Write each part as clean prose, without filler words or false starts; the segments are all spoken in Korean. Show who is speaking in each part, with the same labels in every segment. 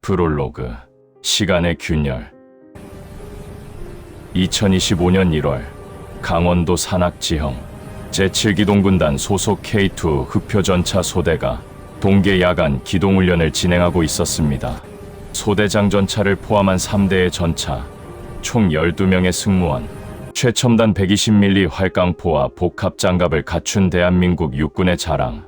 Speaker 1: 프롤로그 시간의 균열 2025년 1월 강원도 산악지형 제7기동군단 소속 K2 흑표전차 소대가 동계 야간 기동훈련을 진행하고 있었습니다. 소대장 전차를 포함한 3대의 전차, 총 12명의 승무원, 최첨단 120mm 활강포와 복합장갑을 갖춘 대한민국 육군의 자랑.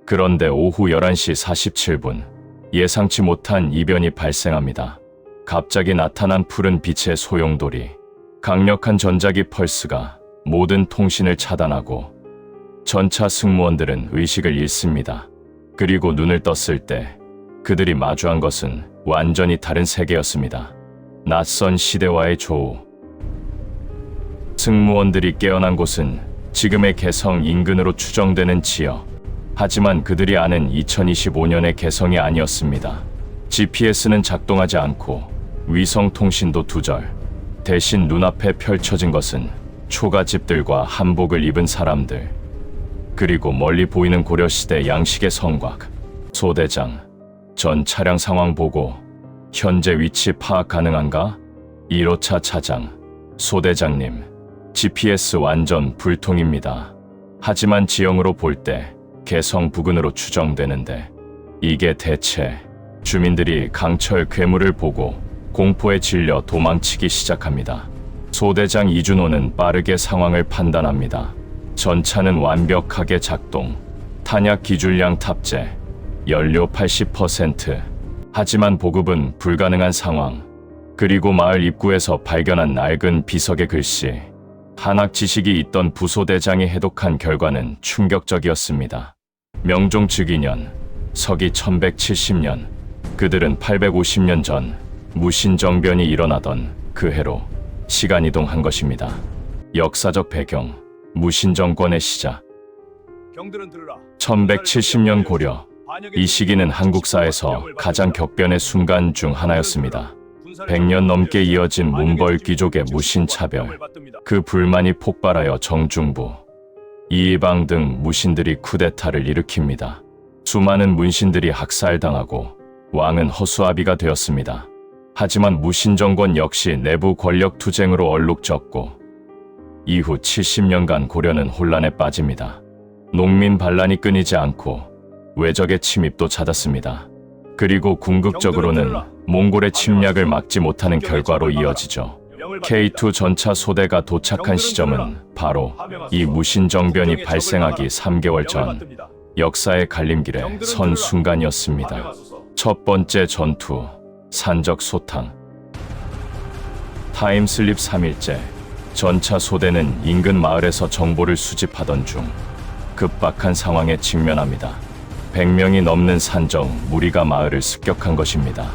Speaker 1: 그런데 오후 11시 47분, 예상치 못한 이변이 발생합니다. 갑자기 나타난 푸른 빛의 소용돌이, 강력한 전자기 펄스가 모든 통신을 차단하고 전차 승무원들은 의식을 잃습니다. 그리고 눈을 떴을 때 그들이 마주한 것은 완전히 다른 세계였습니다. 낯선 시대와의 조우. 승무원들이 깨어난 곳은 지금의 개성 인근으로 추정되는 지역. 하지만 그들이 아는 2025년의 개성이 아니었습니다. GPS는 작동하지 않고 위성 통신도 두절. 대신 눈앞에 펼쳐진 것은 초가집들과 한복을 입은 사람들. 그리고 멀리 보이는 고려시대 양식의 성곽. 소대장, 전 차량 상황 보고 현재 위치 파악 가능한가? 1호차 차장, 소대장님, GPS 완전 불통입니다. 하지만 지형으로 볼 때 개성 부근으로 추정되는데 이게 대체. 주민들이 강철 괴물을 보고 공포에 질려 도망치기 시작합니다. 소대장 이준호는 빠르게 상황을 판단합니다. 전차는 완벽하게 작동, 탄약 기줄량 탑재, 연료 80%. 하지만 보급은 불가능한 상황. 그리고 마을 입구에서 발견한 낡은 비석의 글씨. 한학 지식이 있던 부소대장이 해독한 결과는 충격적이었습니다. 명종 즉위년, 서기 1170년, 그들은 850년 전 무신정변이 일어나던 그 해로 시간이동한 것입니다. 역사적 배경, 무신정권의 시작. 1170년 고려, 이 시기는 한국사에서 가장 격변의 순간 중 하나였습니다. 100년 넘게 이어진 문벌 귀족의 무신차별, 그 불만이 폭발하여 정중부, 이의방 등 무신들이 쿠데타를 일으킵니다. 수많은 문신들이 학살당하고 왕은 허수아비가 되었습니다. 하지만 무신정권 역시 내부 권력 투쟁으로 얼룩졌고 이후 70년간 고려는 혼란에 빠집니다. 농민 반란이 끊이지 않고 외적의 침입도 잦았습니다. 그리고 궁극적으로는 몽골의 침략을 막지 못하는 결과로 이어지죠. K2 전차 소대가 도착한 시점은 바로 이 무신정변이 발생하기 3개월 전 역사의 갈림길에 선 순간이었습니다. 첫 번째 전투, 산적 소탕. 타임슬립 3일째, 전차 소대는 인근 마을에서 정보를 수집하던 중 급박한 상황에 직면합니다. 100명이 넘는 산적 무리가 마을을 습격한 것입니다.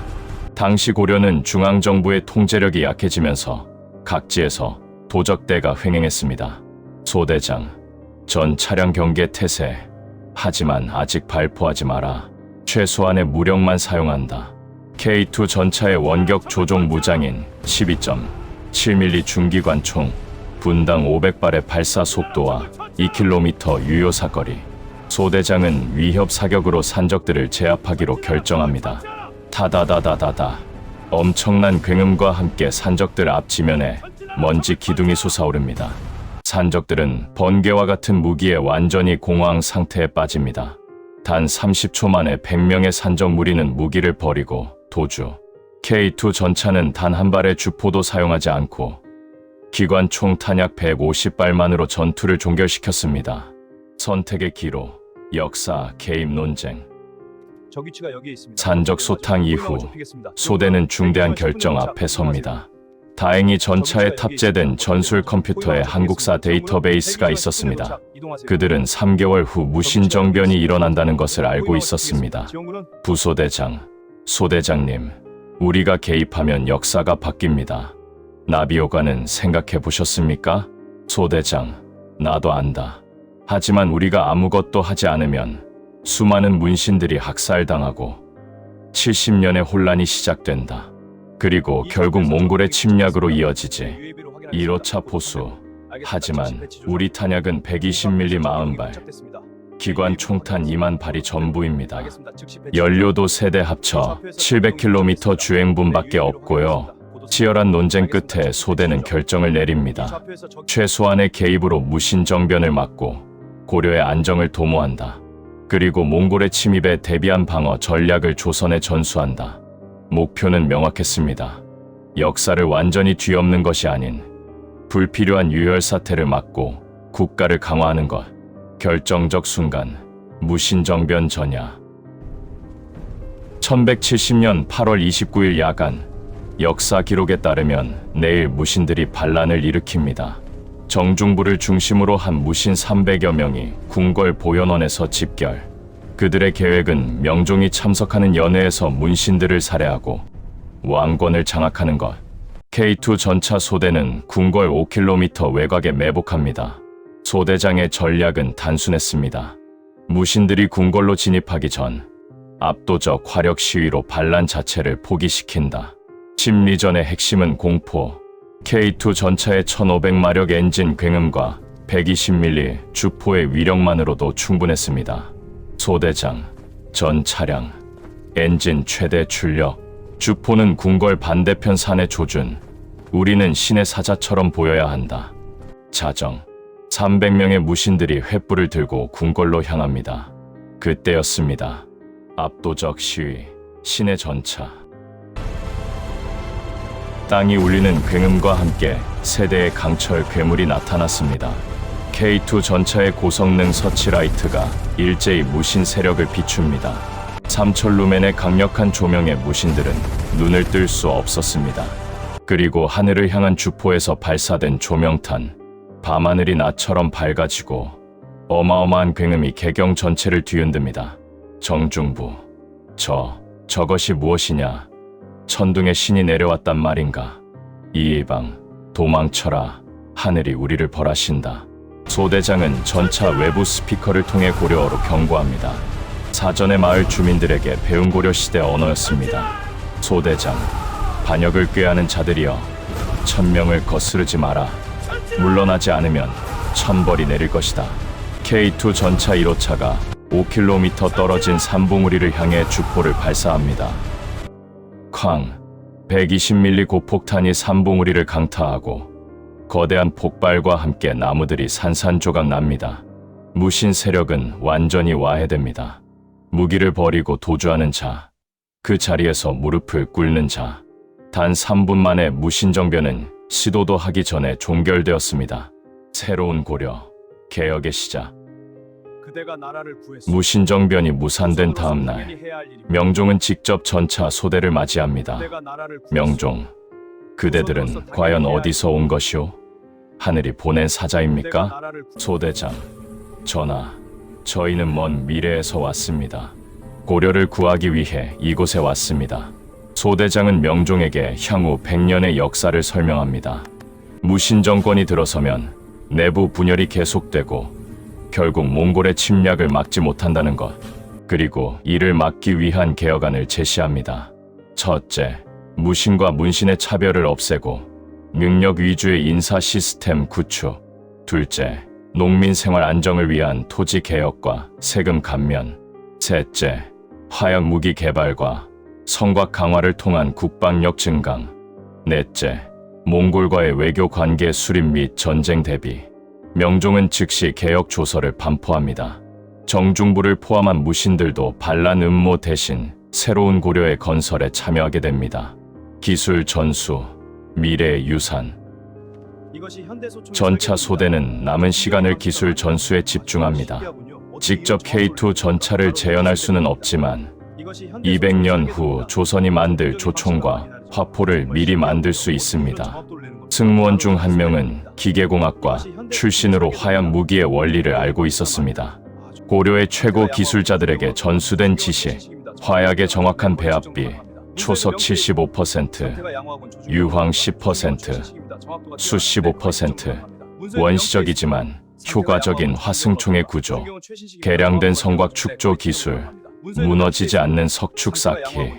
Speaker 1: 당시 고려는 중앙정부의 통제력이 약해지면서 각지에서 도적대가 횡행했습니다. 소대장, 전 차량 경계 태세. 하지만 아직 발포하지 마라. 최소한의 무력만 사용한다. K2 전차의 원격 조종 무장인 12.7mm 중기관총, 분당 500발의 발사 속도와 2km 유효 사거리. 소대장은 위협 사격으로 산적들을 제압하기로 결정합니다. 타다다다다다. 엄청난 굉음과 함께 산적들 앞지면에 먼지 기둥이 솟아오릅니다. 산적들은 번개와 같은 무기에 완전히 공황 상태에 빠집니다. 단 30초 만에 100명의 산적 무리는 무기를 버리고 도주. K2 전차는 단 한 발의 주포도 사용하지 않고 기관총 탄약 150발만으로 전투를 종결시켰습니다. 선택의 기로, 역사, 개입 논쟁. 산적 소탕 이후 소대는 중대한 결정 앞에 섭니다. 다행히 전차에 탑재된 전술 컴퓨터에 한국사 데이터베이스가 있었습니다. 그들은 3개월 후 무신정변이 일어난다는 것을 알고 있었습니다. 부소대장, 소대장님, 우리가 개입하면 역사가 바뀝니다. 나비효과는 생각해 보셨습니까? 소대장, 나도 안다. 하지만 우리가 아무것도 하지 않으면 수많은 문신들이 학살당하고 70년의 혼란이 시작된다. 그리고 결국 몽골의 침략으로 이어지지. 1호차 포수. 하지만 우리 탄약은 120mm 40발. 기관 총탄 2만 발이 전부입니다. 연료도 세대 합쳐 700km 주행분밖에 없고요. 치열한 논쟁 끝에 소대는 결정을 내립니다. 최소한의 개입으로 무신정변을 막고 고려의 안정을 도모한다. 그리고 몽골의 침입에 대비한 방어 전략을 조선에 전수한다. 목표는 명확했습니다. 역사를 완전히 뒤엎는 것이 아닌 불필요한 유혈 사태를 막고 국가를 강화하는 것. 결정적 순간, 무신정변 전야. 1170년 8월 29일 야간, 역사 기록에 따르면 내일 무신들이 반란을 일으킵니다. 정중부를 중심으로 한 무신 300여 명이 궁궐 보현원에서 집결. 그들의 계획은 명종이 참석하는 연회에서 문신들을 살해하고 왕권을 장악하는 것. K2 전차 소대는 궁궐 5km 외곽에 매복합니다. 소대장의 전략은 단순했습니다. 무신들이 궁궐로 진입하기 전 압도적 화력 시위로 반란 자체를 포기시킨다. 심리전의 핵심은 공포. K2 전차의 1500마력 엔진 굉음과 120mm 주포의 위력만으로도 충분했습니다. 소대장, 전 차량, 엔진 최대 출력, 주포는 궁궐 반대편 산의 조준. 우리는 신의 사자처럼 보여야 한다. 자정, 300명의 무신들이 횃불을 들고 궁궐로 향합니다. 그때였습니다. 압도적 시위, 신의 전차. 땅이 울리는 굉음과 함께 세대의 강철 괴물이 나타났습니다. K2 전차의 고성능 서치라이트가 일제히 무신 세력을 비춥니다. 삼천루멘의 강력한 조명에 무신들은 눈을 뜰 수 없었습니다. 그리고 하늘을 향한 주포에서 발사된 조명탄, 밤하늘이 나처럼 밝아지고 어마어마한 굉음이 개경 전체를 뒤흔듭니다. 정중부, 저것이 무엇이냐? 천둥의 신이 내려왔단 말인가? 이일방, 도망쳐라. 하늘이 우리를 벌하신다. 소대장은 전차 외부 스피커를 통해 고려어로 경고합니다. 사전의 마을 주민들에게 배운 고려 시대 언어였습니다. 소대장, 반역을 꾀하는 자들이여, 천명을 거스르지 마라. 물러나지 않으면 천벌이 내릴 것이다. K2 전차 1호차가 5km 떨어진 삼봉우리를 향해 주포를 발사합니다. 쾅! 120mm 고폭탄이 삼봉우리를 강타하고 거대한 폭발과 함께 나무들이 산산조각 납니다. 무신 세력은 완전히 와해됩니다. 무기를 버리고 도주하는 자, 그 자리에서 무릎을 꿇는 자. 단 3분 만에 무신정변은 시도도 하기 전에 종결되었습니다. 새로운 고려, 개혁의 시작. 무신정변이 무산된 다음 날, 명종은 직접 전차 소대를 맞이합니다. 명종, 그대들은 과연 어디서 온 것이오? 하늘이 보낸 사자입니까? 소대장, 전하, 저희는 먼 미래에서 왔습니다. 고려를 구하기 위해 이곳에 왔습니다. 소대장은 명종에게 향후 100년의 역사를 설명합니다. 무신 정권이 들어서면 내부 분열이 계속되고 결국 몽골의 침략을 막지 못한다는 것, 그리고 이를 막기 위한 개혁안을 제시합니다. 첫째, 무신과 문신의 차별을 없애고 능력 위주의 인사 시스템 구축. 둘째, 농민 생활 안정을 위한 토지 개혁과 세금 감면. 셋째, 화약 무기 개발과 성곽 강화를 통한 국방력 증강. 넷째, 몽골과의 외교 관계 수립 및 전쟁 대비. 명종은 즉시 개혁 조서를 반포합니다. 정중부를 포함한 무신들도 반란 음모 대신 새로운 고려의 건설에 참여하게 됩니다. 기술 전수, 미래의 유산. 전차 소대는 남은 시간을 기술 전수에 집중합니다. 직접 K2 전차를 재현할 수는 없지만 200년 후 조선이 만들 조총과 화포를 미리 만들 수 있습니다. 승무원 중 한 명은 기계공학과 출신으로 화약 무기의 원리를 알고 있었습니다. 고려의 최고 기술자들에게 전수된 지시, 화약의 정확한 배합비, 초석 75%, 유황 10%, 수 15%, 원시적이지만 효과적인 화승총의 구조, 개량된 성곽 축조 기술, 무너지지 않는 석축 쌓기,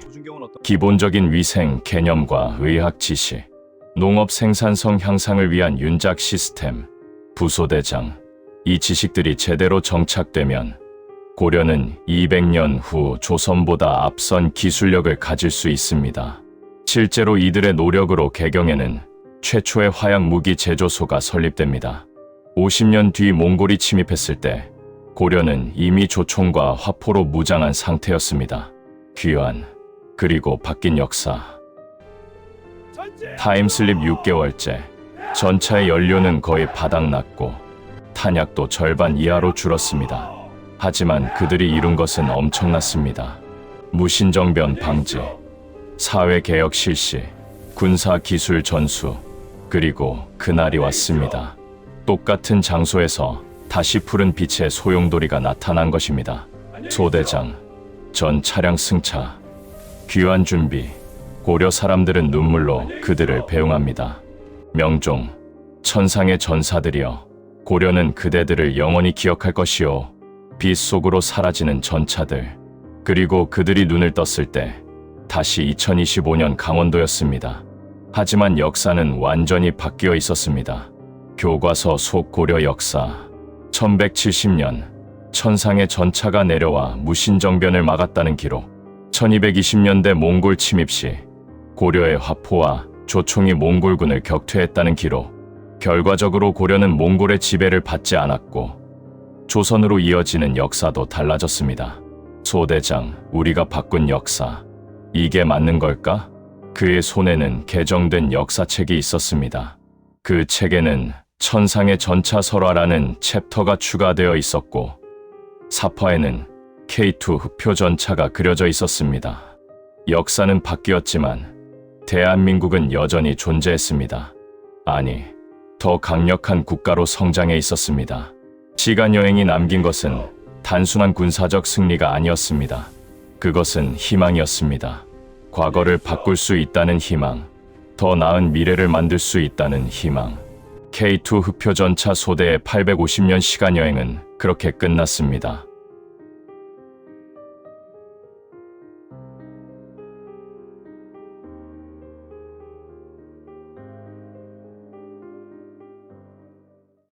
Speaker 1: 기본적인 위생 개념과 의학 지시, 농업 생산성 향상을 위한 윤작 시스템, 부소대장. 이 지식들이 제대로 정착되면 고려는 200년 후 조선보다 앞선 기술력을 가질 수 있습니다. 실제로 이들의 노력으로 개경에는 최초의 화약 무기 제조소가 설립됩니다. 50년 뒤 몽골이 침입했을 때 고려는 이미 조총과 화포로 무장한 상태였습니다. 귀환, 그리고 바뀐 역사. 타임슬립 6개월째. 전차의 연료는 거의 바닥났고 탄약도 절반 이하로 줄었습니다. 하지만 그들이 이룬 것은 엄청났습니다. 무신정변 방지, 사회개혁 실시, 군사기술 전수, 그리고 그날이 왔습니다. 똑같은 장소에서 다시 푸른 빛의 소용돌이가 나타난 것입니다. 소대장, 전 차량 승차, 귀환 준비. 고려 사람들은 눈물로 그들을 배웅합니다. 명종, 천상의 전사들이여, 고려는 그대들을 영원히 기억할 것이요. 빛 속으로 사라지는 전차들. 그리고 그들이 눈을 떴을 때 다시 2025년 강원도였습니다. 하지만 역사는 완전히 바뀌어 있었습니다. 교과서 속 고려 역사. 1170년 천상의 전차가 내려와 무신정변을 막았다는 기록. 1220년대 몽골 침입 시 고려의 화포와 조총이 몽골군을 격퇴했다는 기록. 결과적으로 고려는 몽골의 지배를 받지 않았고 조선으로 이어지는 역사도 달라졌습니다. 소대장, 우리가 바꾼 역사. 이게 맞는 걸까? 그의 손에는 개정된 역사책이 있었습니다. 그 책에는 천상의 전차 설화라는 챕터가 추가되어 있었고 사파에는 K2 흑표 전차가 그려져 있었습니다. 역사는 바뀌었지만 대한민국은 여전히 존재했습니다. 아니, 더 강력한 국가로 성장해 있었습니다. 시간 여행이 남긴 것은 단순한 군사적 승리가 아니었습니다. 그것은 희망이었습니다. 과거를 바꿀 수 있다는 희망, 더 나은 미래를 만들 수 있다는 희망. K2 흑표 전차 소대의 850년 시간 여행은 그렇게 끝났습니다.